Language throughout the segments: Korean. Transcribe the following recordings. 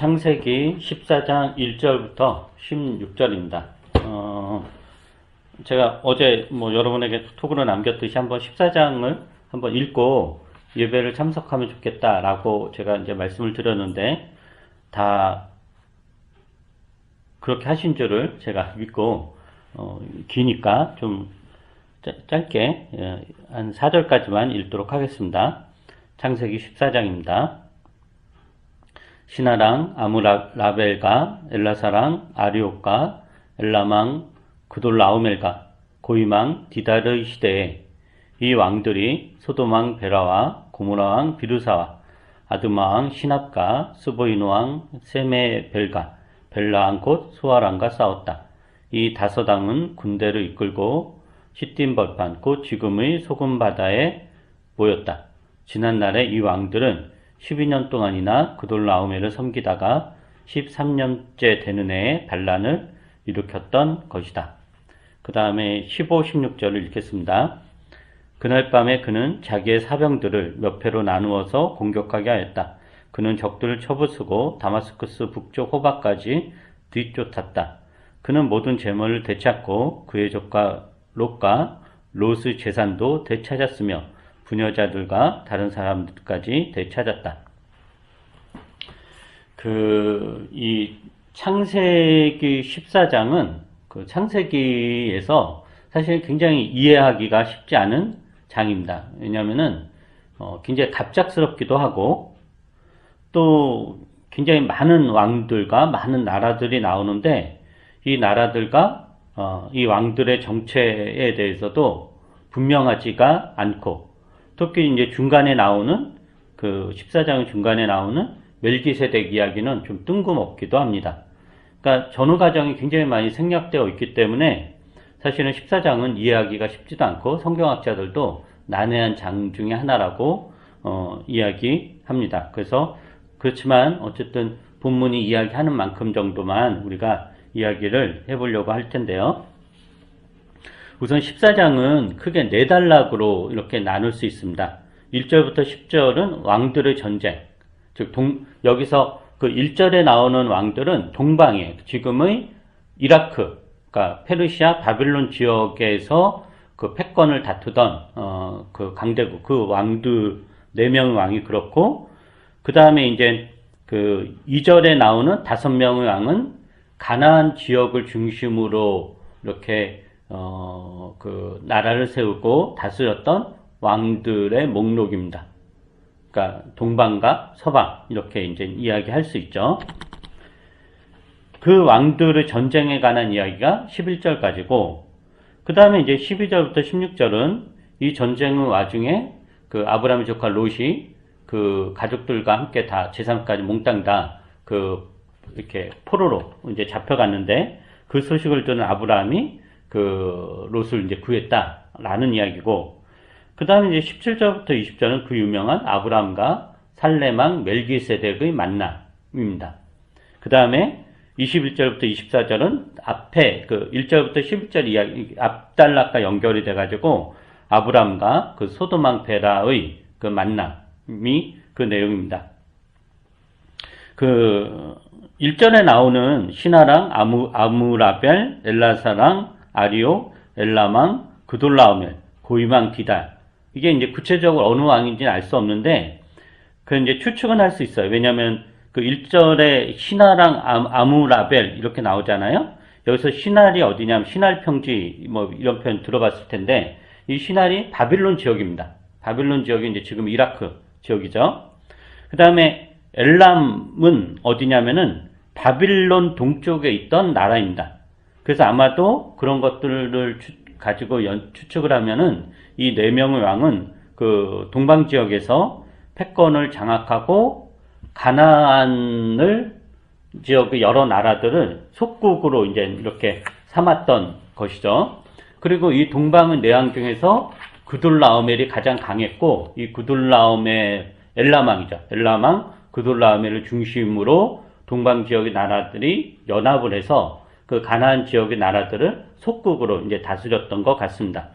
창세기 14장 1절부터 16절입니다. 제가 어제 여러분에게 톡으로 남겼듯이 한번 14장을 한번 읽고 예배를 참석하면 좋겠다라고 제가 이제 말씀을 드렸는데 다 그렇게 하신 줄을 제가 믿고 기니까 좀 짧게 한 4절까지만 읽도록 하겠습니다. 창세기 14장입니다. 시나랑 아무라벨과 엘라사랑 아리옥과 엘라망 그돌라오멜과 고이망 디달의 시대에 이 왕들이 소돔왕 베라와 고모라왕 비르사와 아드마왕 시납과 스보이노왕 세메벨과 벨라왕 곧 소아랑과 싸웠다. 이 다섯왕은 군대를 이끌고 시딤 벌판 곧 지금의 소금바다에 모였다. 지난날에 이 왕들은 12년 동안이나 그돌라오멜을 섬기다가 13년째 되는 해에 반란을 일으켰던 것이다. 그 다음에 15, 16절을 읽겠습니다. 그날 밤에 그는 자기의 사병들을 몇 회로 나누어서 공격하게 하였다. 그는 적들을 쳐부수고 다마스쿠스 북쪽 호박까지 뒤쫓았다. 그는 모든 재물을 되찾고 그의 조카 롯과 롯의 재산도 되찾았으며 부녀자들과 다른 사람들까지 되찾았다. 이 창세기 14장은 그 창세기에서 사실 굉장히 이해하기가 쉽지 않은 장입니다. 왜냐하면은 굉장히 갑작스럽기도 하고 또 굉장히 많은 왕들과 많은 나라들이 나오는데 이 나라들과 이 왕들의 정체에 대해서도 분명하지가 않고 특히 이제 중간에 나오는 그 14장 중간에 나오는 멜기세덱 이야기는 좀 뜬금없기도 합니다. 그러니까 전후 과정이 굉장히 많이 생략되어 있기 때문에 사실은 14장은 이해하기가 쉽지도 않고 성경학자들도 난해한 장 중에 하나라고 이야기합니다. 그래서 그렇지만 어쨌든 본문이 이야기하는 만큼 정도만 우리가 이야기를 해보려고 할 텐데요. 우선 14장은 크게 4단락으로 이렇게 나눌 수 있습니다. 1절부터 10절은 왕들의 전쟁, 즉 여기서 그 1절에 나오는 왕들은 동방에 지금의 이라크, 그러니까 페르시아, 바빌론 지역에서 그 패권을 다투던 그 강대국, 그 왕들 4명의 왕이 그렇고, 그 다음에 이제 그 2절에 나오는 5명의 왕은 가나안 지역을 중심으로 이렇게 그 나라를 세우고 다스렸던 왕들의 목록입니다. 그러니까 동방과 서방 이렇게 이제 이야기할 수 있죠. 그 왕들의 전쟁에 관한 이야기가 11절까지고, 그 다음에 이제 12절부터 16절은 이 전쟁의 와중에 그 아브라함의 조카 롯이 그 가족들과 함께 다 재산까지 몽땅 다 그 이렇게 포로로 이제 잡혀갔는데 그 소식을 듣는 아브라함이 그 롯을 이제 구했다라는 이야기고, 그 다음에 이제 17절부터 20절은 그 유명한 아브라함과 살레망 멜기세덱의 만남입니다. 그 다음에 21절부터 24절은 앞에 그 1절부터 11절 이야기 앞단락과 연결이 돼가지고 아브라함과 그 소돔왕 베라의 그 만남이 그 내용입니다. 그 1절에 나오는 시나랑 아무라벨, 엘라사랑 아리오, 엘라망, 그돌라오멜, 고이망 디달, 이게 이제 구체적으로 어느 왕인지는 알 수 없는데 그 이제 추측은 할 수 있어요. 왜냐하면 그 1절에 시나랑 아무라벨 이렇게 나오잖아요. 여기서 시날이 어디냐면 시날 평지 이런 표현 들어봤을 텐데 이 시날이 바빌론 지역입니다. 바빌론 지역이 이제 지금 이라크 지역이죠. 그 다음에 엘람은 어디냐면은 바빌론 동쪽에 있던 나라입니다. 그래서 아마도 그런 것들을 가지고 추측을 하면은 이 4명의 왕은 그 동방 지역에서 패권을 장악하고 가나안을 지역의 여러 나라들을 속국으로 이제 이렇게 삼았던 것이죠. 그리고 이 동방의 4왕 중에서 그돌라오멜이 가장 강했고, 이 그돌라오멜 엘라망이죠. 엘라망 그돌라오멜을 중심으로 동방 지역의 나라들이 연합을 해서 그 가나안 지역의 나라들을 속국으로 이제 다스렸던 것 같습니다.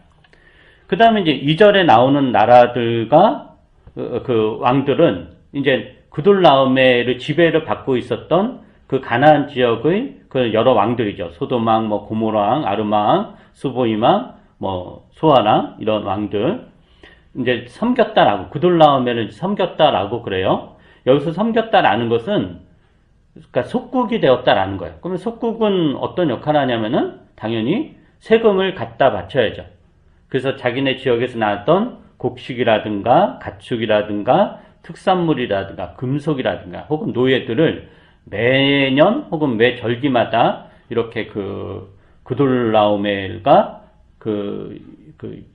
그 다음에 이제 2절에 나오는 나라들과 그 왕들은 이제 구돌라오멜의 지배를 받고 있었던 그 가나안 지역의 그 여러 왕들이죠. 소돔왕, 뭐 고모라왕, 아르마왕, 수보임왕, 뭐 소아랑 이런 왕들 이제 섬겼다라고 구돌라오멜을 섬겼다라고 그래요. 여기서 섬겼다라는 것은 그러니까 속국이 되었다라는 거예요. 그러면 속국은 어떤 역할을 하냐면은 당연히 세금을 갖다 바쳐야죠. 그래서 자기네 지역에서 나왔던 곡식이라든가 가축이라든가 특산물이라든가 금속이라든가 혹은 노예들을 매년 혹은 매 절기마다 이렇게 그 구돌라오멜과 그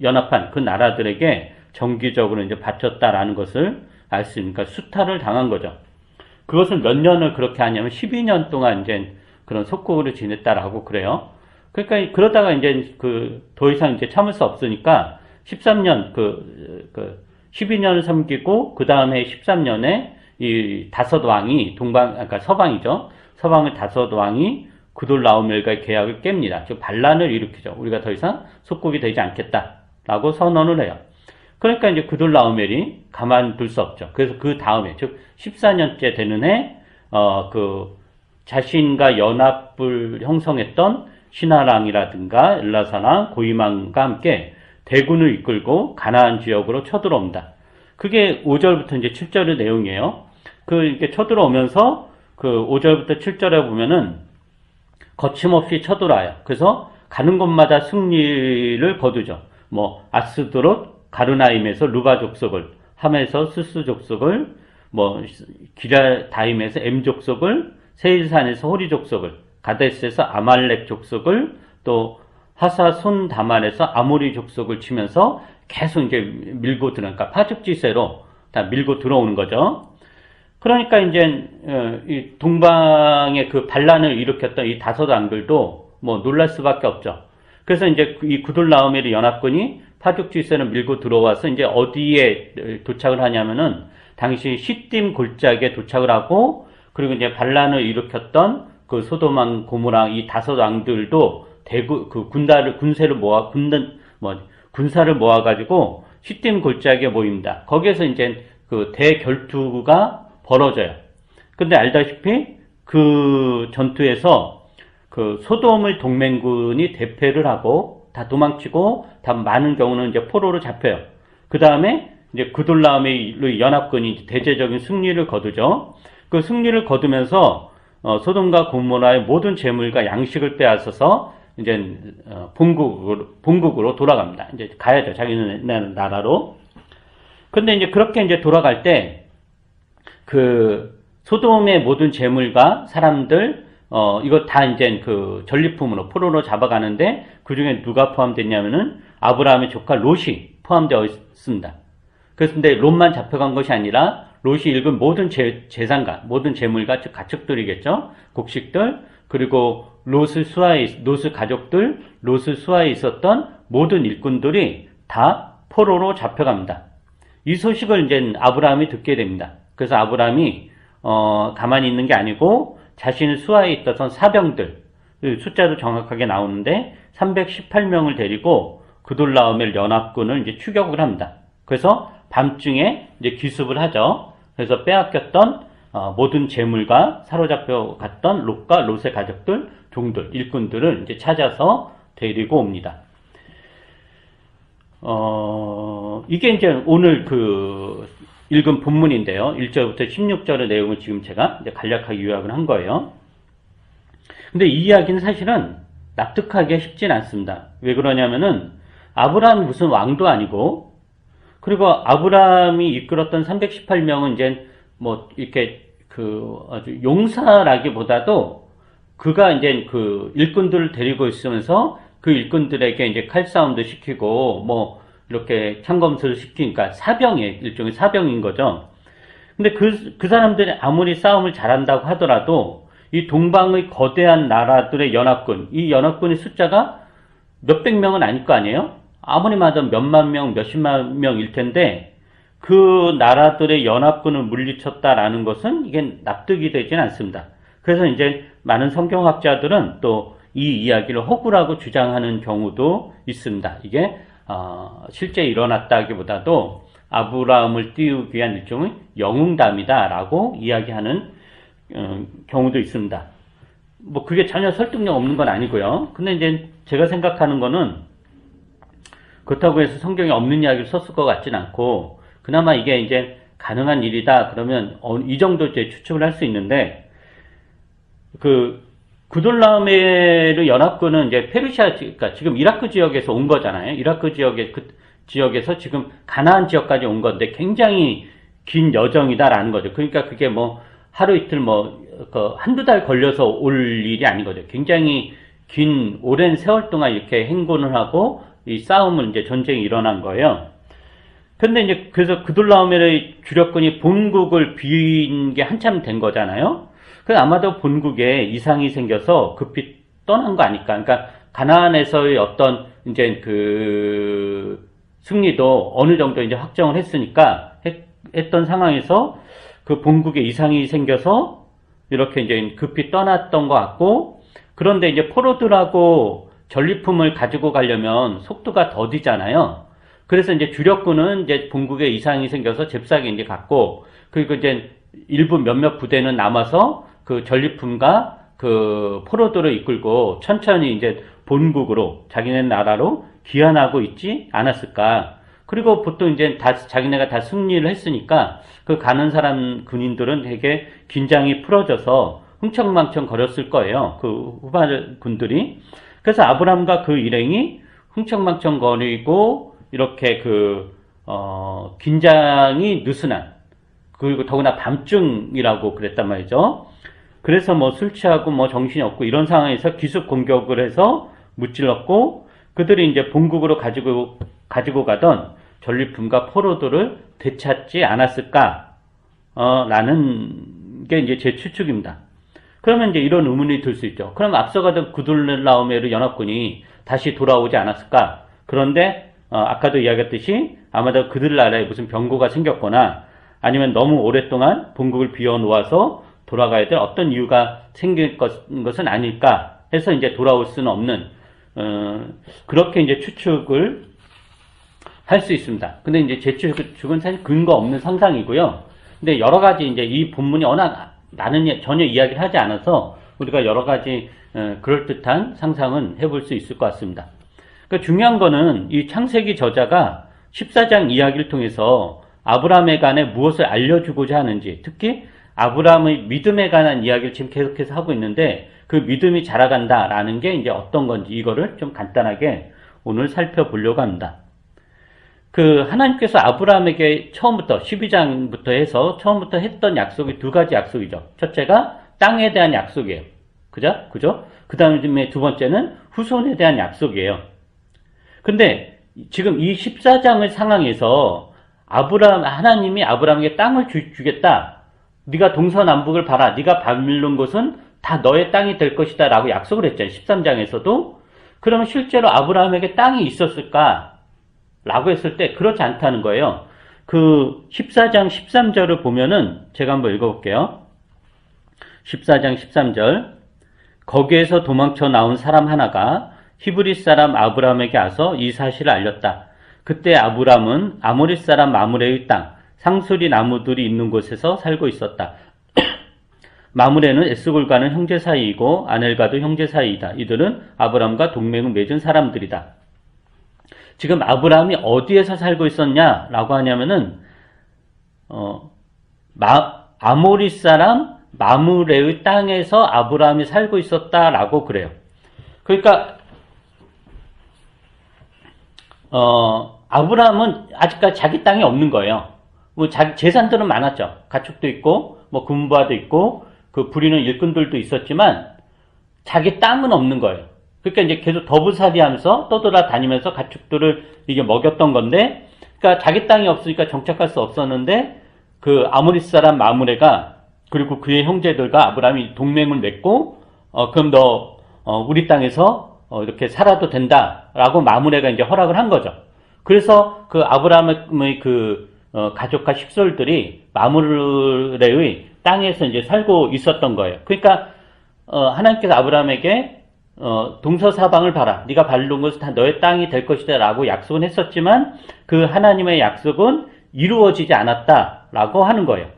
연합한 그 나라들에게 정기적으로 이제 바쳤다라는 것을 알 수 있으니까 수탈을 당한 거죠. 그것을 몇 년을 그렇게 하냐면 12년 동안 이제 그런 속국으로 지냈다라고 그래요. 그러니까 그러다가 이제 더 이상 이제 참을 수 없으니까 13년 12년을 섬기고 그 다음에 13년에 이 다섯 왕이 그러니까 서방이죠. 서방의 다섯 왕이 구돌라오멜과의 계약을 깹니다. 즉 반란을 일으키죠. 우리가 더 이상 속국이 되지 않겠다라고 선언을 해요. 그러니까 이제 구돌라오멜이 가만둘 수 없죠. 그래서 그 다음에 즉 14년째 되는 해 자신과 연합을 형성했던 시나랑이라든가 엘라사랑 고이망과 함께 대군을 이끌고 가나안 지역으로 쳐들어옵니다. 그게 5절부터 이제 7절의 내용이에요. 이렇게 쳐들어오면서 5절부터 7절에 보면은 거침없이 쳐들어와요. 그래서 가는 곳마다 승리를 거두죠. 뭐 아스드롯 가르나임에서 루바 족속을, 함에서 스스 족속을, 뭐 기라다임에서 엠 족속을, 세일산에서 호리 족속을, 가데스에서 아말렉 족속을, 또 하사손 다말에서 아모리 족속을 치면서 계속 이제 밀고 들어오니까 파죽지세로 다 밀고 들어오는 거죠. 그러니까 이제 이 동방의 그 반란을 일으켰던 이 다섯 왕들도 뭐 놀랄 수밖에 없죠. 그래서 이제 이 구돌라오멜의 연합군이 파죽지세로 밀고 들어와서 이제 어디에 도착을 하냐면은 당시 시딤 골짜기에 도착을 하고, 그리고 이제 반란을 일으켰던 그 소돔왕, 고모랑 이 다섯 왕들도 군사를 모아가지고 시딤 골짜기에 모입니다. 거기에서 이제 그 대결투가 벌어져요. 근데 알다시피 그 전투에서 그 소돔의 동맹군이 대패를 하고 다 도망치고, 다 많은 경우는 이제 포로로 잡혀요. 그 다음에 이제 구돌라오멜의 연합군이 대제적인 승리를 거두죠. 그 승리를 거두면서 소돔과 고모라의 모든 재물과 양식을 빼앗아서 이제 본국으로 돌아갑니다. 이제 가야죠. 자기네 나라로. 근데 이제 그렇게 이제 돌아갈 때 그 소돔의 모든 재물과 사람들 이거 다 이제 그 전리품으로 포로로 잡아가는데, 그 중에 누가 포함됐냐면은 아브라함의 조카 롯이 포함되어 있습니다. 그래서 근데 롯만 잡혀간 것이 아니라 롯이 읽은 모든 재산과 모든 재물과 즉 가축들이겠죠. 곡식들, 그리고 롯의 가족들, 롯의 수하에 있었던 모든 일꾼들이 다 포로로 잡혀갑니다. 이 소식을 이제 아브라함이 듣게 됩니다. 그래서 아브라함이 가만히 있는 게 아니고 자신의 수하에 있었던 사병들, 숫자도 정확하게 나오는데 318명을 데리고 구돌라오멜 연합군을 이제 추격을 합니다. 그래서 밤중에 이제 기습을 하죠. 그래서 빼앗겼던 모든 재물과 사로잡혀 갔던 롯과 롯의 가족들, 종들, 일꾼들을 이제 찾아서 데리고 옵니다. 이게 이제 오늘 읽은 본문인데요. 1절부터 16절의 내용을 지금 제가 이제 간략하게 요약을 한 거예요. 근데 이 이야기는 사실은 납득하기가 쉽진 않습니다. 왜 그러냐면은 아브라함이 무슨 왕도 아니고, 그리고 아브라함이 이끌었던 318명은 이제 뭐 이렇게 아주 용사라기보다도 그가 이제 일꾼들을 데리고 있으면서 그 일꾼들에게 이제 칼싸움도 시키고 뭐 이렇게 창검수를 시키니까 일종의 사병인 거죠. 근데 그 사람들이 아무리 싸움을 잘한다고 하더라도 이 동방의 거대한 나라들의 연합군, 이 연합군의 숫자가 몇백 명은 아닐 거 아니에요? 아무리 많아도 몇만 명, 몇십만 명일 텐데 그 나라들의 연합군을 물리쳤다라는 것은 이게 납득이 되진 않습니다. 그래서 이제 많은 성경학자들은 또 이 이야기를 허구라고 주장하는 경우도 있습니다. 이게 실제 일어났다기보다도 아브라함을 띄우기 위한 일종의 영웅담이다라고 이야기하는 경우도 있습니다. 뭐 그게 전혀 설득력 없는 건 아니고요. 근데 이제 제가 생각하는 거는 그렇다고 해서 성경에 없는 이야기를 썼을 것 같진 않고, 그나마 이게 이제 가능한 일이다 그러면 이 정도 이제 추측을 할 수 있는데, 그 구돌라메르 연합군은 이제 페르시아, 그러니까 지금 이라크 지역에서 온 거잖아요. 이라크 지역에서 지금 가나안 지역까지 온 건데 굉장히 긴 여정이다라는 거죠. 그러니까 그게 뭐 하루 이틀 한두 달 걸려서 올 일이 아닌 거죠. 굉장히 긴 오랜 세월 동안 이렇게 행군을 하고 이 싸움을 이제 전쟁이 일어난 거예요. 근데 이제 그래서 그돌라오멜의 주력군이 본국을 비인 게 한참 된 거잖아요. 그래서 아마도 본국에 이상이 생겨서 급히 떠난 거 아닐까. 그러니까 가나안에서의 어떤 이제 그 승리도 어느 정도 이제 확정을 했으니까 했던 상황에서 그 본국에 이상이 생겨서 이렇게 이제 급히 떠났던 것 같고, 그런데 이제 포로들하고 전리품을 가지고 가려면 속도가 더디잖아요. 그래서 이제 주력군은 이제 본국에 이상이 생겨서 잽싸게 이제 갔고, 그리고 이제 일부 몇몇 부대는 남아서 그 전리품과 그 포로들을 이끌고 천천히 이제 본국으로 자기네 나라로 귀환하고 있지 않았을까. 그리고 보통 이제 자기네가 다 승리를 했으니까 그 가는 사람 군인들은 되게 긴장이 풀어져서 흥청망청 거렸을 거예요. 그 후반 군들이. 그래서 아브람과 그 일행이 흥청망청 거리고 이렇게 긴장이 느슨한, 그리고 더구나 밤중이라고 그랬단 말이죠. 그래서 뭐 술 취하고 뭐 정신이 없고 이런 상황에서 기습 공격을 해서 무찔렀고, 그들이 이제 본국으로 가지고 가던 전리품과 포로들을 되찾지 않았을까, 라는 게 이제 제 추측입니다. 그러면 이제 이런 의문이 들 수 있죠. 그럼 앞서가던 구둘라오메르 연합군이 다시 돌아오지 않았을까? 그런데, 아까도 이야기했듯이 아마도 그들 나라에 무슨 병고가 생겼거나 아니면 너무 오랫동안 본국을 비워놓아서 돌아가야 될 어떤 이유가 생길 것은 아닐까 해서 이제 돌아올 수는 없는, 그렇게 이제 추측을 할 수 있습니다. 근데 이제 제 추측은 사실 근거 없는 상상이고요. 근데 여러 가지 이제 이 본문이 워낙 많은 전혀 이야기를 하지 않아서 우리가 여러 가지 그럴듯한 상상은 해볼 수 있을 것 같습니다. 그러니까 중요한 거는 이 창세기 저자가 14장 이야기를 통해서 아브라함에 관해 무엇을 알려주고자 하는지, 특히 아브라함의 믿음에 관한 이야기를 지금 계속해서 하고 있는데 그 믿음이 자라간다라는 게 이제 어떤 건지 이거를 좀 간단하게 오늘 살펴보려고 합니다. 하나님께서 아브라함에게 처음부터 12장부터 해서 처음부터 했던 약속이 두 가지 약속이죠. 첫째가 땅에 대한 약속이에요. 그죠? 그 다음에 두 번째는 후손에 대한 약속이에요. 근데 지금 이 14장의 상황에서 하나님이 아브라함에게 땅을 주겠다. 네가 동서남북을 봐라. 네가 밟는 곳은 다 너의 땅이 될 것이다 라고 약속을 했잖아요. 13장에서도. 그러면 실제로 아브라함에게 땅이 있었을까? 라고 했을 때 그렇지 않다는 거예요. 14장 13절을 보면은 제가 한번 읽어볼게요. 14장 13절. 거기에서 도망쳐 나온 사람 하나가 히브리 사람 아브라함에게 와서 이 사실을 알렸다. 그때 아브라함은 아모리 사람 마므레의 땅, 상수리 나무들이 있는 곳에서 살고 있었다. 마므레는 에스골과는 형제 사이이고 아넬과도 형제 사이이다. 이들은 아브라함과 동맹을 맺은 사람들이다. 지금 아브라함이 어디에서 살고 있었냐라고 하냐면은 아모리 사람 마므레의 땅에서 아브라함이 살고 있었다라고 그래요. 그러니까 아브라함은 아직까지 자기 땅이 없는 거예요. 뭐 재산들은 많았죠. 가축도 있고 뭐 군부하도 있고 그 부리는 일꾼들도 있었지만 자기 땅은 없는 거예요. 그러니까 이제 계속 더부살이하면서 떠돌아다니면서 가축들을 이게 먹였던 건데, 그러니까 자기 땅이 없으니까 정착할 수 없었는데 그 아모리 사람 마므레가 그리고 그의 형제들과 아브라함이 동맹을 맺고 그럼 너 우리 땅에서 이렇게 살아도 된다라고 마므레가 이제 허락을 한 거죠. 그래서 그 아브라함의 가족과 식솔들이 마므레의 땅에서 이제 살고 있었던 거예요. 그러니까 하나님께서 아브라함에게 동서사방을 봐라. 네가 밟는 것은 다 너의 땅이 될 것이다 라고 약속은 했었지만 그 하나님의 약속은 이루어지지 않았다라고 하는 거예요.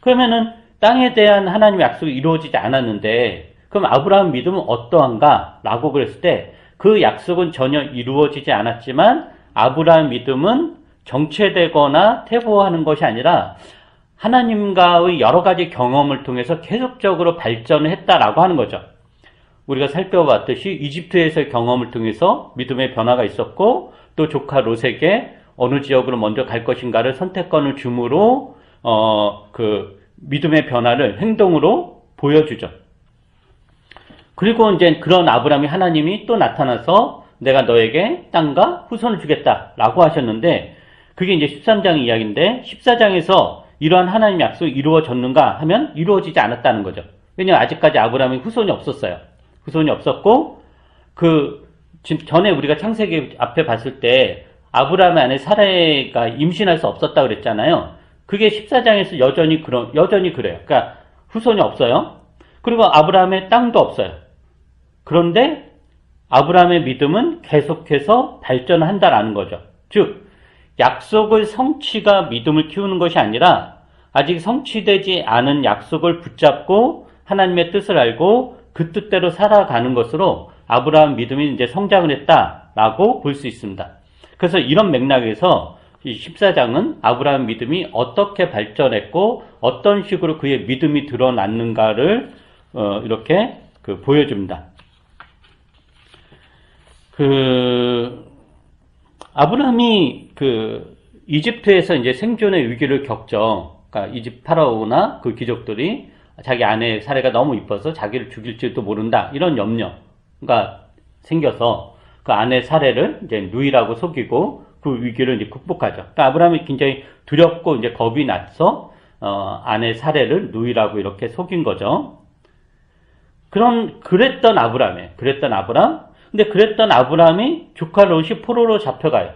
그러면은 땅에 대한 하나님의 약속이 이루어지지 않았는데 그럼 아브라함 믿음은 어떠한가? 라고 그랬을 때 그 약속은 전혀 이루어지지 않았지만 아브라함 믿음은 정체되거나 퇴보하는 것이 아니라 하나님과의 여러 가지 경험을 통해서 계속적으로 발전을 했다라고 하는 거죠. 우리가 살펴봤듯이 이집트에서의 경험을 통해서 믿음의 변화가 있었고 또 조카 롯에게 어느 지역으로 먼저 갈 것인가를 선택권을 줌으로 그 믿음의 변화를 행동으로 보여주죠. 그리고 이제 그런 아브라함이 하나님이 또 나타나서 내가 너에게 땅과 후손을 주겠다라고 하셨는데 그게 이제 13장 이야기인데 14장에서 이러한 하나님 약속이 이루어졌는가 하면 이루어지지 않았다는 거죠. 왜냐하면 아직까지 아브라함이 후손이 없었어요. 후손이 없었고 전에 우리가 창세기 앞에 봤을 때 아브라함의 아내 사라가 임신할 수 없었다고 그랬잖아요. 그게 14장에서 여전히 그래요. 그러니까 후손이 없어요. 그리고 아브라함의 땅도 없어요. 그런데 아브라함의 믿음은 계속해서 발전한다라는 거죠. 즉 약속의 성취가 믿음을 키우는 것이 아니라 아직 성취되지 않은 약속을 붙잡고 하나님의 뜻을 알고 그 뜻대로 살아가는 것으로 아브라함 믿음이 이제 성장을 했다라고 볼 수 있습니다. 그래서 이런 맥락에서 이 14장은 아브라함 믿음이 어떻게 발전했고 어떤 식으로 그의 믿음이 드러났는가를 이렇게 보여줍니다. 아브라함이 이집트에서 이제 생존의 위기를 겪죠. 그러니까 이집 파라오나 그 귀족들이 자기 아내 사례가 너무 이뻐서 자기를 죽일지도 모른다 이런 염려가 생겨서 그 아내 사례를 이제 누이라고 속이고 그 위기를 이제 극복하죠. 그러니까 아브라함이 굉장히 두렵고 이제 겁이 나서 아내 사례를 누이라고 이렇게 속인 거죠. 그랬던 아브라함. 근데 그랬던 아브라함이 조카 롯이 포로로 잡혀가요.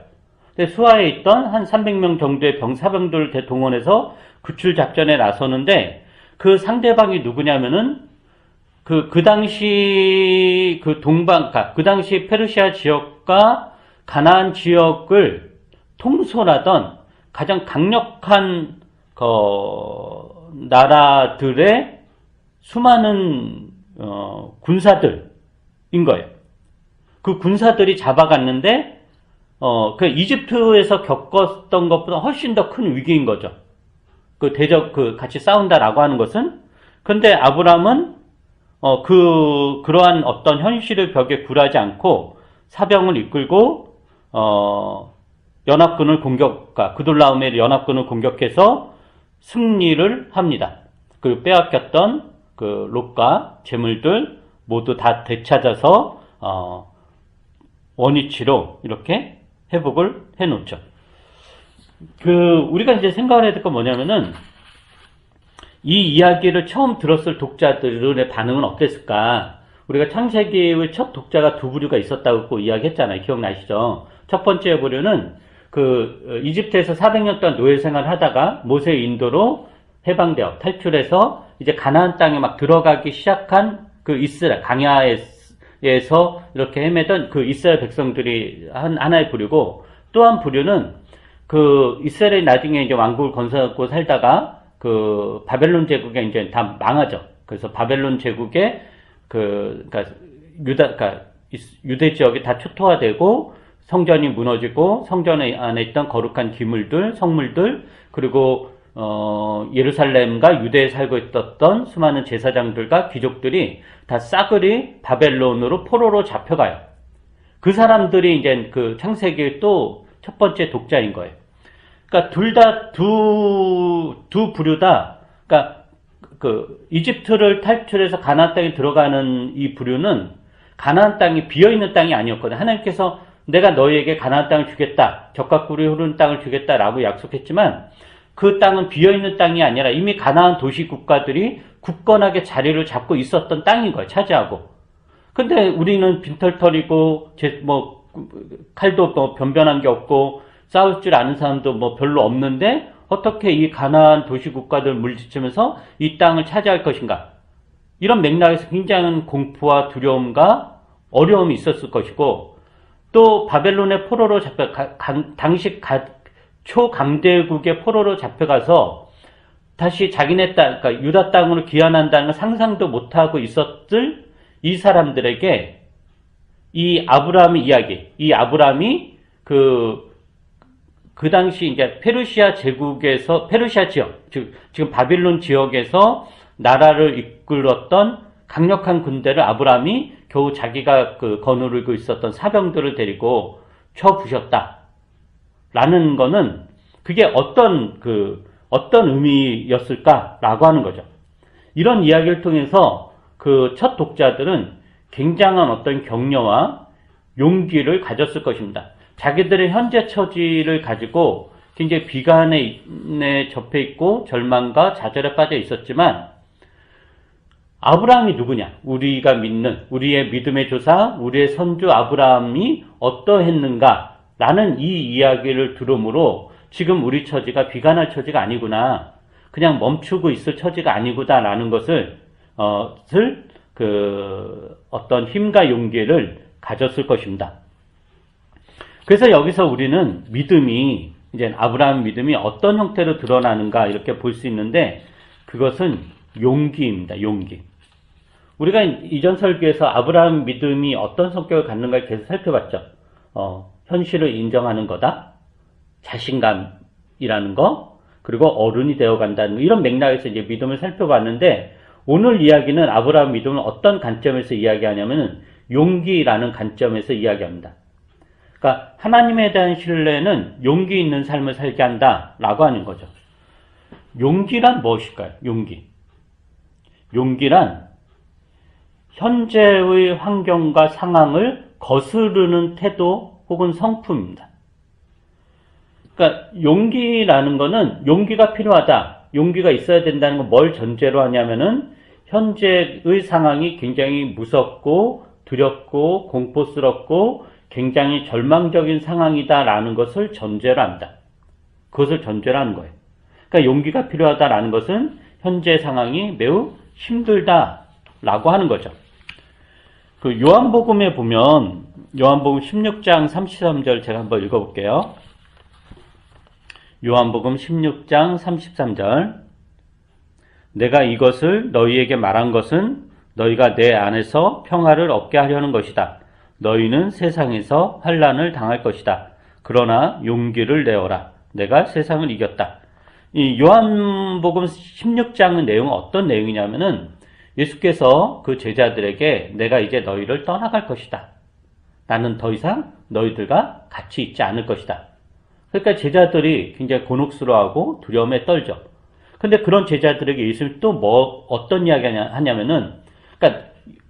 근데 수하에 있던 한 300명 정도의 사병들을 동원해서 구출 작전에 나서는데 그 상대방이 누구냐면은 그 당시 그 당시 페르시아 지역과 가나안 지역을 통솔하던 가장 강력한 나라들의 수많은 군사들인 거예요. 그 군사들이 잡아갔는데 그 이집트에서 겪었던 것보다 훨씬 더 큰 위기인 거죠. 같이 싸운다라고 하는 것은. 근데 아브라함은 그러한 어떤 현실의 벽에 굴하지 않고 사병을 이끌고 그돌라오멜 연합군을 공격해서 승리를 합니다. 그 빼앗겼던 그 롯과 재물들 모두 다 되찾아서 원위치로 이렇게 회복을 해놓죠. 우리가 이제 생각을 해야 될 건 뭐냐면은, 이 이야기를 처음 들었을 독자들의 반응은 어땠을까? 우리가 창세기의 첫 독자가 두 부류가 있었다고 이야기했잖아요. 기억나시죠? 첫 번째 부류는 이집트에서 400년 동안 노예 생활을 하다가 모세의 인도로 해방되어 탈출해서 이제 가나안 땅에 막 들어가기 시작한 이스라엘, 광야에서 이렇게 헤매던 이스라엘 백성들이 하나의 부류고, 또 한 부류는 이스라엘이 나중에 이제 왕국을 건설하고 살다가 바벨론 제국에 이제 다 망하죠. 그래서 바벨론 제국에 유대 지역이 다 초토화되고 성전이 무너지고 성전 안에 있던 거룩한 기물들, 성물들, 그리고 예루살렘과 유대에 살고 있었던 수많은 제사장들과 귀족들이 다 싸그리 바벨론으로 포로로 잡혀가요. 그 사람들이 이제 창세기의 또 첫 번째 독자인 거예요. 그러니까 두 부류 다, 그러니까 이집트를 탈출해서 가나안 땅에 들어가는 이 부류는 가나안 땅이 비어있는 땅이 아니었거든요. 하나님께서 내가 너희에게 가나안 땅을 주겠다, 젖과 꿀이 흐르는 땅을 주겠다라고 약속했지만 그 땅은 비어있는 땅이 아니라 이미 가나안 도시 국가들이 굳건하게 자리를 잡고 있었던 땅인 거예요. 차지하고. 근데 우리는 빈털털이고 칼도 변변한 게 없고 싸울 줄 아는 사람도 별로 없는데 어떻게 이 가나안 도시 국가들 물리치면서 이 땅을 차지할 것인가? 이런 맥락에서 굉장한 공포와 두려움과 어려움이 있었을 것이고, 또 바벨론의 포로로 당시 초강대국의 포로로 잡혀가서 다시 자기네 땅, 그러니까 유다 땅으로 귀환한다는 걸 상상도 못하고 있었을 이 사람들에게 이 아브라함의 이야기, 이 아브라함이 그 당시 이제 페르시아 제국에서, 페르시아 지역, 지금 바빌론 지역에서 나라를 이끌었던 강력한 군대를 아브라함이 겨우 자기가 거느리고 있었던 사병들을 데리고 쳐 부셨다. 라는 거는 그게 어떤 의미였을까라고 하는 거죠. 이런 이야기를 통해서 그 첫 독자들은 굉장한 어떤 격려와 용기를 가졌을 것입니다. 자기들의 현재 처지를 가지고 굉장히 비관에 접해 있고 절망과 좌절에 빠져 있었지만 아브라함이 누구냐? 우리가 믿는 우리의 믿음의 조사, 우리의 선주 아브라함이 어떠했는가? 라는 이 이야기를 들음으로 지금 우리 처지가 비관할 처지가 아니구나. 그냥 멈추고 있을 처지가 아니구나. 라는 것을, 어떤 힘과 용기를 가졌을 것입니다. 그래서 여기서 우리는 믿음이, 이제 아브라함 믿음이 어떤 형태로 드러나는가 이렇게 볼 수 있는데 그것은 용기입니다. 용기. 우리가 이전 설교에서 아브라함 믿음이 어떤 성격을 갖는가를 계속 살펴봤죠. 현실을 인정하는 거다. 자신감이라는 거. 그리고 어른이 되어 간다는 거. 이런 맥락에서 이제 믿음을 살펴봤는데 오늘 이야기는 아브라함 믿음을 어떤 관점에서 이야기하냐면은 용기라는 관점에서 이야기합니다. 그러니까 하나님에 대한 신뢰는 용기 있는 삶을 살게 한다라고 하는 거죠. 용기란 무엇일까요? 용기란 현재의 환경과 상황을 거스르는 태도 혹은 성품입니다. 그러니까 용기라는 거는 용기가 필요하다. 용기가 있어야 된다는 건 뭘 전제로 하냐면은 현재의 상황이 굉장히 무섭고 두렵고 공포스럽고 굉장히 절망적인 상황이다라는 것을 전제로 합니다. 그것을 전제로 하는 거예요. 그러니까 용기가 필요하다라는 것은 현재 상황이 매우 힘들다라고 하는 거죠. 그 요한복음에 보면 요한복음 16장 33절 제가 한번 읽어볼게요. 요한복음 16장 33절 내가 이것을 너희에게 말한 것은 너희가 내 안에서 평화를 얻게 하려는 것이다. 너희는 세상에서 환난을 당할 것이다. 그러나 용기를 내어라. 내가 세상을 이겼다. 이 요한복음 16장의 내용은 어떤 내용이냐면은 예수께서 그 제자들에게 내가 이제 너희를 떠나갈 것이다. 나는 더 이상 너희들과 같이 있지 않을 것이다. 그러니까 제자들이 굉장히 곤혹스러워하고 두려움에 떨죠. 근데 그런 제자들에게 예수님이 또 어떤 이야기 하냐면은, 그러니까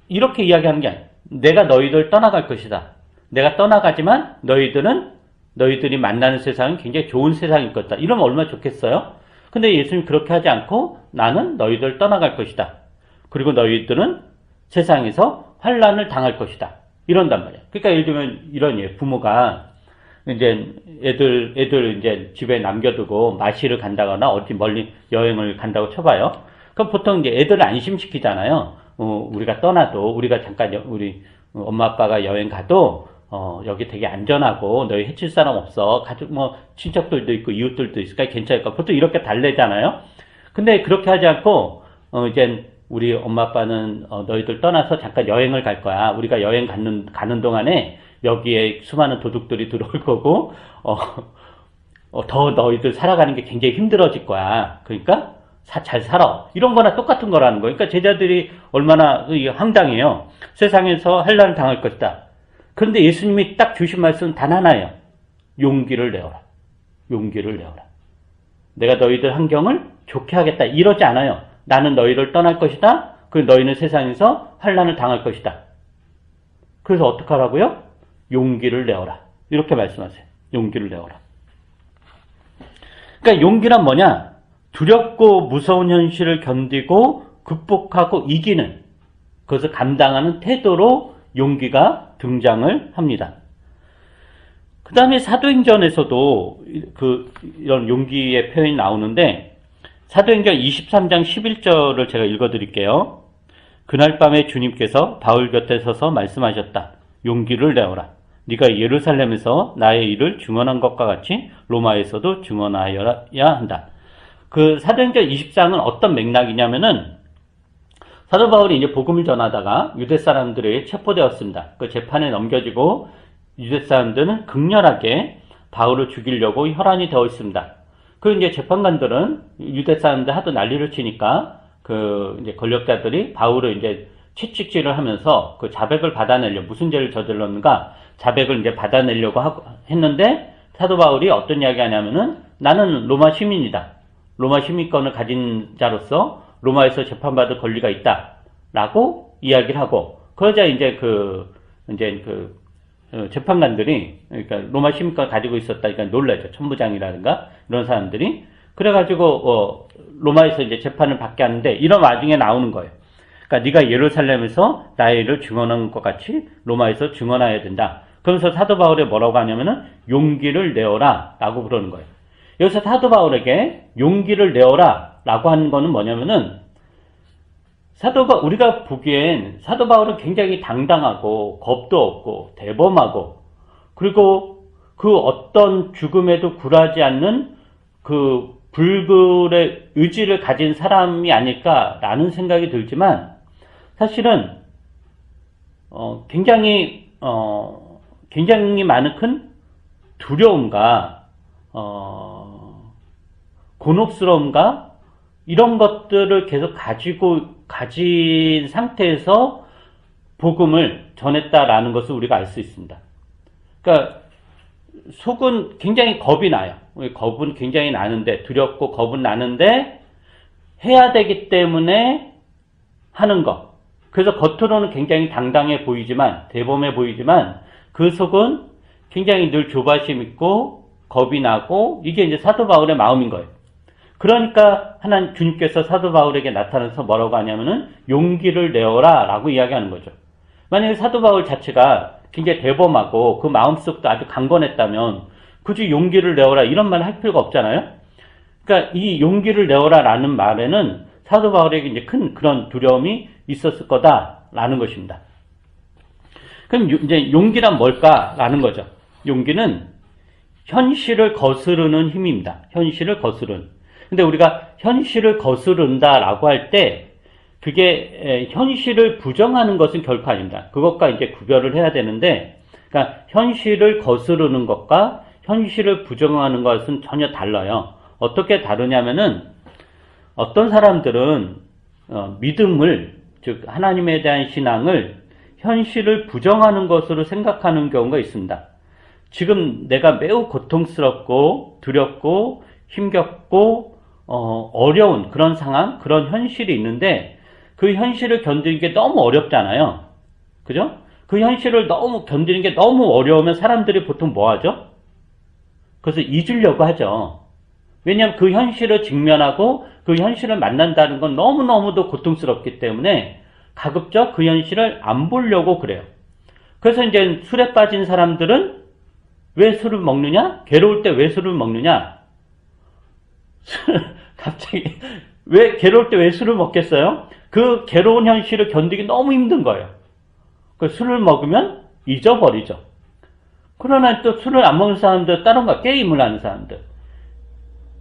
이렇게 이야기하는 게 아니에요. 내가 너희들 떠나갈 것이다. 내가 떠나가지만 너희들이 만나는 세상은 굉장히 좋은 세상일 것이다. 이러면 얼마나 좋겠어요? 근데 예수님이 그렇게 하지 않고 나는 너희들 떠나갈 것이다. 그리고 너희들은 세상에서 환난을 당할 것이다. 이런단 말이에요. 그러니까 예를 들면 이런 예요. 부모가 이제 애들 이제 집에 남겨두고 마시를 간다거나 어디 멀리 여행을 간다고 쳐봐요. 그럼 보통 이제 애들을 안심시키잖아요. 우리가 떠나도, 우리가 잠깐 우리 엄마 아빠가 여행 가도, 여기 되게 안전하고 너희 해칠 사람 없어. 가족, 친척들도 있고 이웃들도 있으니까 괜찮을까. 보통 이렇게 달래잖아요. 근데 그렇게 하지 않고, 이제 우리 엄마 아빠는 너희들 떠나서 잠깐 여행을 갈 거야. 우리가 여행 가는 동안에 여기에 수많은 도둑들이 들어올 거고, 더 너희들 살아가는 게 굉장히 힘들어질 거야. 그러니까 잘 살아. 이런 거나 똑같은 거라는 거예요. 그러니까 제자들이 얼마나 황당해요. 세상에서 환난을 당할 것이다. 그런데 예수님이 딱 주신 말씀은 단 하나예요. 용기를 내어라. 용기를 내어라. 내가 너희들 환경을 좋게 하겠다. 이러지 않아요. 나는 너희를 떠날 것이다. 그리고 너희는 세상에서 환난을 당할 것이다. 그래서 어떻게 하라고요? 용기를 내어라. 이렇게 말씀하세요. 용기를 내어라. 그러니까 용기란 뭐냐? 두렵고 무서운 현실을 견디고 극복하고 이기는, 그것을 감당하는 태도로 용기가 등장을 합니다. 그 다음에 사도행전에서도 이런 용기의 표현이 나오는데, 사도행전 23장 11절을 제가 읽어드릴게요. 그날 밤에 주님께서 바울 곁에 서서 말씀하셨다. 용기를 내어라. 네가 예루살렘에서 나의 일을 증언한 것과 같이 로마에서도 증언하여야 한다. 그 사도행전 20장은 어떤 맥락이냐면은 사도 바울이 이제 복음을 전하다가 유대 사람들에게 체포되었습니다. 그 재판에 넘겨지고 유대 사람들은 극렬하게 바울을 죽이려고 혈안이 되어 있습니다. 그 이제 재판관들은 유대 사람들 하도 난리를 치니까 그 이제 권력자들이 바울을 이제 채찍질을 하면서 그 자백을 받아내려 무슨 죄를 저질렀는가 자백을 이제 받아내려고 했는데 사도 바울이 어떤 이야기 하냐면은 나는 로마 시민이다. 로마 시민권을 가진 자로서 로마에서 재판받을 권리가 있다라고 이야기를 하고 그러자 이제 재판관들이 그러니까 로마 시민권 가지고 있었다니까 놀라죠. 천부장이라든가 이런 사람들이 그래가지고 로마에서 이제 재판을 받게 하는데 이런 와중에 나오는 거예요. 그러니까 네가 예루살렘에서 나의 일을 증언한 것 같이 로마에서 증언해야 된다. 그러면서 사도 바울에 뭐라고 하냐면은 용기를 내어라라고 그러는 거예요. 여기서 사도 바울에게 용기를 내어라라고 하는 거는 뭐냐면은 우리가 보기엔 사도 바울은 굉장히 당당하고 겁도 없고 대범하고 그리고 그 어떤 죽음에도 굴하지 않는 그 불굴의 의지를 가진 사람이 아닐까라는 생각이 들지만 사실은 굉장히 많은 큰 두려움과 곤혹스러움과 이런 것들을 계속 가진 상태에서 복음을 전했다라는 것을 우리가 알 수 있습니다. 그러니까 속은 굉장히 겁이 나요. 겁은 굉장히 나는데 두렵고 겁은 나는데 해야 되기 때문에 하는 것. 그래서 겉으로는 굉장히 당당해 보이지만 대범해 보이지만 그 속은 굉장히 늘 조바심 있고 겁이 나고 이게 이제 사도 바울의 마음인 거예요. 그러니까 하나님 주님께서 사도 바울에게 나타나서 뭐라고 하냐면은 용기를 내어라 라고 이야기하는 거죠. 만약에 사도 바울 자체가 굉장히 대범하고 그 마음속도 아주 강건했다면 굳이 용기를 내어라 이런 말을 할 필요가 없잖아요. 그러니까 이 용기를 내어라 라는 말에는 사도 바울에게 이제 큰 그런 두려움이 있었을 거다라는 것입니다. 그럼 이제 용기란 뭘까라는 거죠. 용기는 현실을 거스르는 힘입니다. 현실을 거스르는. 근데 우리가 현실을 거스른다라고 할 때 그게 현실을 부정하는 것은 결코 아닙니다. 그것과 이제 구별을 해야 되는데, 그러니까 현실을 거스르는 것과 현실을 부정하는 것은 전혀 달라요. 어떻게 다르냐면은 어떤 사람들은 믿음을 즉 하나님에 대한 신앙을 현실을 부정하는 것으로 생각하는 경우가 있습니다. 지금 내가 매우 고통스럽고 두렵고 힘겹고 어려운 그런 상황, 그런 현실이 있는데 그 현실을 견디는 게 너무 어렵잖아요. 그죠? 그 현실을 너무 견디는 게 너무 어려우면 사람들이 보통 뭐 하죠? 그래서 잊으려고 하죠. 왜냐하면 그 현실을 직면하고 그 현실을 만난다는 건 너무너무도 고통스럽기 때문에 가급적 그 현실을 안 보려고 그래요. 그래서 이제 술에 빠진 사람들은 왜 술을 먹느냐? 괴로울 때 왜 술을 먹느냐? 갑자기 왜 괴로울 때 왜 술을 먹겠어요? 그 괴로운 현실을 견디기 너무 힘든 거예요. 그 술을 먹으면 잊어버리죠. 그러나 또 술을 안 먹는 사람들 다른 거 게임을 하는 사람들.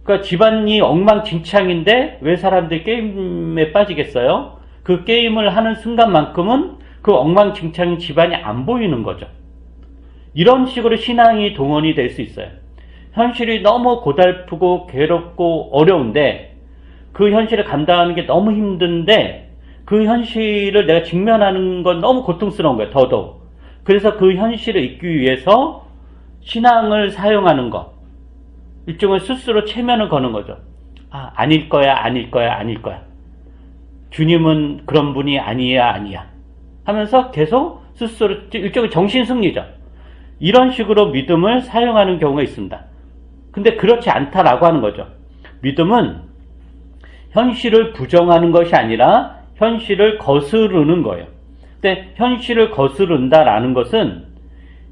그러니까 집안이 엉망진창인데 왜 사람들이 게임에 빠지겠어요? 그 게임을 하는 순간만큼은 그 엉망진창인 집안이 안 보이는 거죠. 이런 식으로 신앙이 동원이 될 수 있어요. 현실이 너무 고달프고 괴롭고 어려운데 그 현실을 감당하는 게 너무 힘든데 그 현실을 내가 직면하는 건 너무 고통스러운 거예요. 더더욱. 그래서 그 현실을 잊기 위해서 신앙을 사용하는 것. 일종의 스스로 체면을 거는 거죠. 아닐 거야, 아닐 거야, 아닐 거야. 주님은 그런 분이 아니야, 아니야. 하면서 계속 스스로 일종의 정신승리죠. 이런 식으로 믿음을 사용하는 경우가 있습니다. 근데 그렇지 않다라고 하는 거죠. 믿음은 현실을 부정하는 것이 아니라 현실을 거스르는 거예요. 근데 현실을 거스른다라는 것은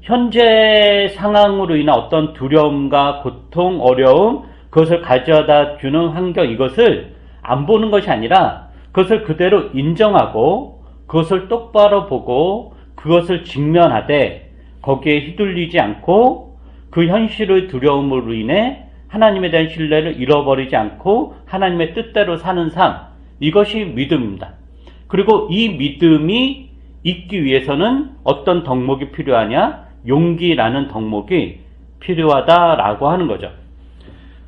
현재 상황으로 인한 어떤 두려움과 고통, 어려움, 그것을 가져다 주는 환경, 이것을 안 보는 것이 아니라 그것을 그대로 인정하고 그것을 똑바로 보고 그것을 직면하되 거기에 휘둘리지 않고 그 현실의 두려움으로 인해 하나님에 대한 신뢰를 잃어버리지 않고 하나님의 뜻대로 사는 삶, 이것이 믿음입니다. 그리고 이 믿음이 있기 위해서는 어떤 덕목이 필요하냐? 용기라는 덕목이 필요하다라고 하는 거죠.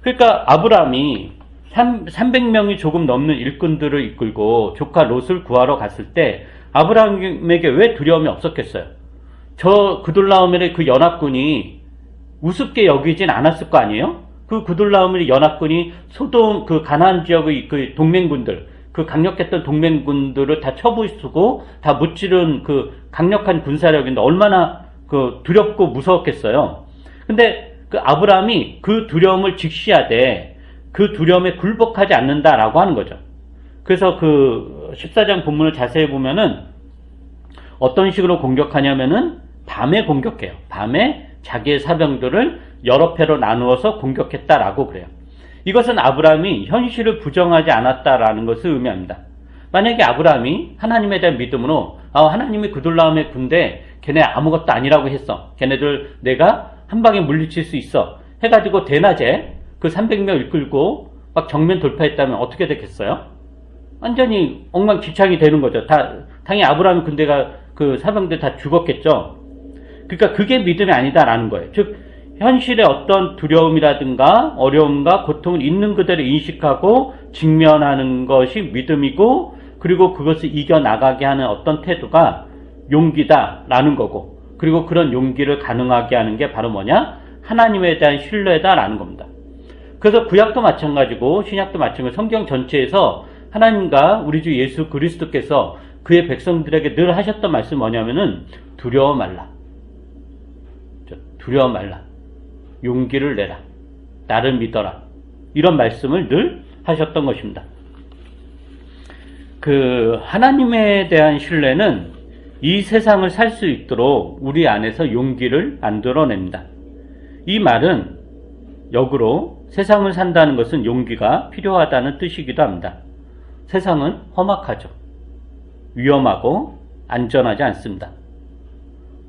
그러니까 아브라함이 300명이 조금 넘는 일꾼들을 이끌고 조카 롯을 구하러 갔을 때 아브라함에게 왜 두려움이 없었겠어요? 저 그돌라오멜의 그 연합군이 우습게 여기진 않았을 거 아니에요? 그 그돌라오멜의 연합군이 소돔 그 가나안 지역의 그 동맹군들, 그 강력했던 동맹군들을 다 쳐부수고 다 무찌른 그 강력한 군사력인데 얼마나 그 두렵고 무서웠겠어요. 근데 그 아브라함이 그 두려움을 직시하되 그 두려움에 굴복하지 않는다라고 하는 거죠. 그래서 그 14장 본문을 자세히 보면은 어떤 식으로 공격하냐면은 밤에 공격해요. 밤에 자기의 사병들을 여러 패로 나누어서 공격했다라고 그래요. 이것은 아브라함이 현실을 부정하지 않았다라는 것을 의미합니다. 만약에 아브라함이 하나님에 대한 믿음으로 하나님이 그돌라움의 군대 걔네 아무것도 아니라고 했어. 걔네들 내가 한 방에 물리칠 수 있어. 해가지고 대낮에 그 300명 이끌고 막 정면 돌파했다면 어떻게 됐겠어요? 완전히 엉망진창이 되는 거죠. 당연히 아브라함 군대가 그 사병들 다 죽었겠죠. 그러니까 그게 믿음이 아니다라는 거예요. 즉 현실의 어떤 두려움이라든가 어려움과 고통을 있는 그대로 인식하고 직면하는 것이 믿음이고, 그리고 그것을 이겨나가게 하는 어떤 태도가 용기다라는 거고, 그리고 그런 용기를 가능하게 하는 게 바로 뭐냐? 하나님에 대한 신뢰다라는 겁니다. 그래서 구약도 마찬가지고 신약도 마찬가지고 성경 전체에서 하나님과 우리 주 예수 그리스도께서 그의 백성들에게 늘 하셨던 말씀이 뭐냐면은 두려워 말라. 두려워 말라. 용기를 내라. 나를 믿어라. 이런 말씀을 늘 하셨던 것입니다. 그 하나님에 대한 신뢰는 이 세상을 살 수 있도록 우리 안에서 용기를 만들어냅니다. 이 말은 역으로 세상을 산다는 것은 용기가 필요하다는 뜻이기도 합니다. 세상은 험악하죠. 위험하고 안전하지 않습니다.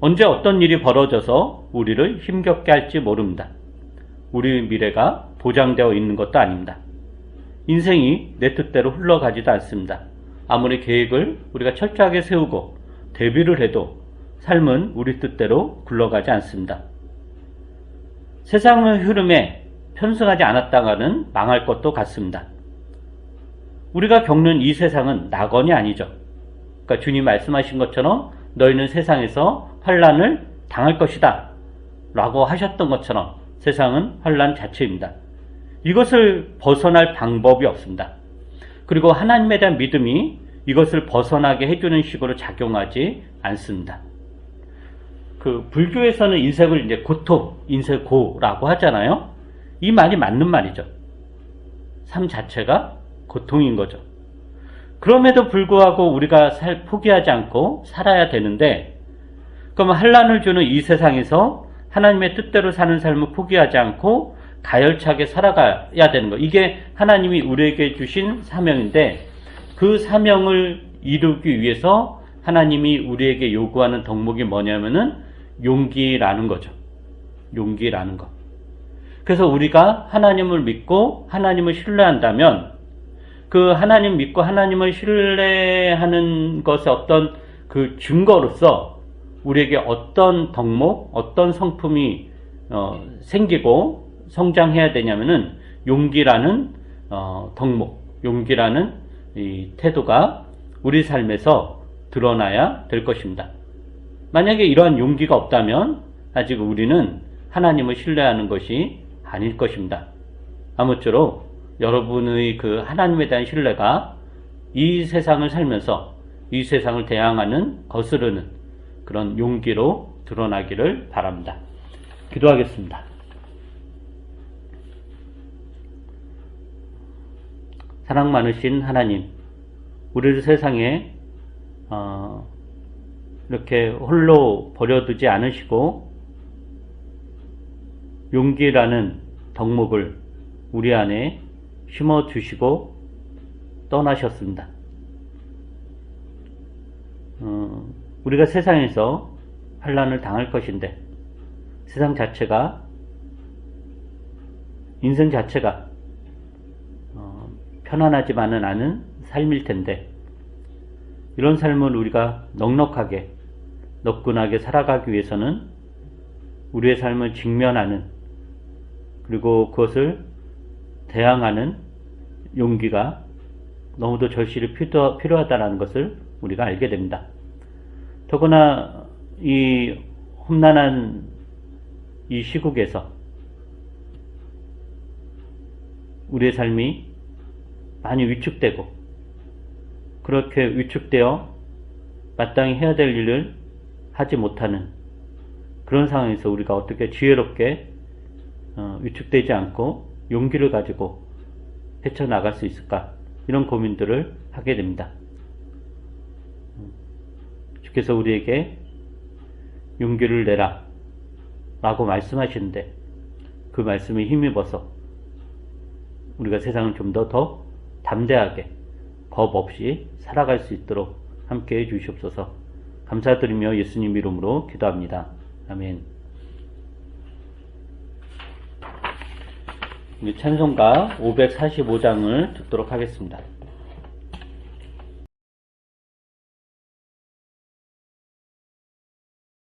언제 어떤 일이 벌어져서 우리를 힘겹게 할지 모릅니다. 우리 미래가 보장되어 있는 것도 아닙니다. 인생이 내 뜻대로 흘러가지도 않습니다. 아무리 계획을 우리가 철저하게 세우고 대비를 해도 삶은 우리 뜻대로 굴러가지 않습니다. 세상의 흐름에 편승하지 않았다가는 망할 것도 같습니다. 우리가 겪는 이 세상은 낙원이 아니죠. 그러니까 주님 말씀하신 것처럼 너희는 세상에서 환난을 당할 것이다 라고 하셨던 것처럼 세상은 환난 자체입니다. 이것을 벗어날 방법이 없습니다. 그리고 하나님에 대한 믿음이 이것을 벗어나게 해주는 식으로 작용하지 않습니다. 그 불교에서는 인생을 이제 고통, 인생고라고 하잖아요. 이 말이 맞는 말이죠. 삶 자체가 고통인 거죠. 그럼에도 불구하고 우리가 포기하지 않고 살아야 되는데, 그럼 환난을 주는 이 세상에서 하나님의 뜻대로 사는 삶을 포기하지 않고 가열차게 살아가야 되는 거. 이게 하나님이 우리에게 주신 사명인데, 그 사명을 이루기 위해서 하나님이 우리에게 요구하는 덕목이 뭐냐면은 용기라는 거죠. 용기라는 것. 그래서 우리가 하나님을 믿고 하나님을 신뢰한다면 그 하나님 믿고 하나님을 신뢰하는 것의 어떤 그 증거로서 우리에게 어떤 덕목, 어떤 성품이 생기고 성장해야 되냐면은 용기라는 덕목, 용기라는 이 태도가 우리 삶에서 드러나야 될 것입니다. 만약에 이러한 용기가 없다면 아직 우리는 하나님을 신뢰하는 것이 아닐 것입니다. 아무쪼록 여러분의 그 하나님에 대한 신뢰가 이 세상을 살면서 이 세상을 대항하는 거스르는 그런 용기로 드러나기를 바랍니다. 기도하겠습니다. 사랑 많으신 하나님, 우리를 세상에 이렇게 홀로 버려두지 않으시고 용기라는 덕목을 우리 안에 심어주시고 떠나셨습니다. 우리가 세상에서 환난을 당할 것인데 세상 자체가, 인생 자체가 편안하지만은 않은 삶일 텐데, 이런 삶을 우리가 넉넉하게, 너끈하게 살아가기 위해서는 우리의 삶을 직면하는, 그리고 그것을 대항하는 용기가 너무도 절실히 필요하다는 것을 우리가 알게 됩니다. 더구나 이 험난한 이 시국에서 우리의 삶이 많이 위축되고, 그렇게 위축되어 마땅히 해야 될 일을 하지 못하는 그런 상황에서 우리가 어떻게 지혜롭게 위축되지 않고 용기를 가지고 헤쳐나갈 수 있을까, 이런 고민들을 하게 됩니다. 주께서 우리에게 용기를 내라 라고 말씀하시는데, 그 말씀에 힘입어서 우리가 세상을 좀 더 담대하게, 겁 없이 살아갈 수 있도록 함께 해 주시옵소서. 감사드리며 예수님 이름으로 기도합니다. 아멘. 우리 찬송가 545장을 듣도록 하겠습니다.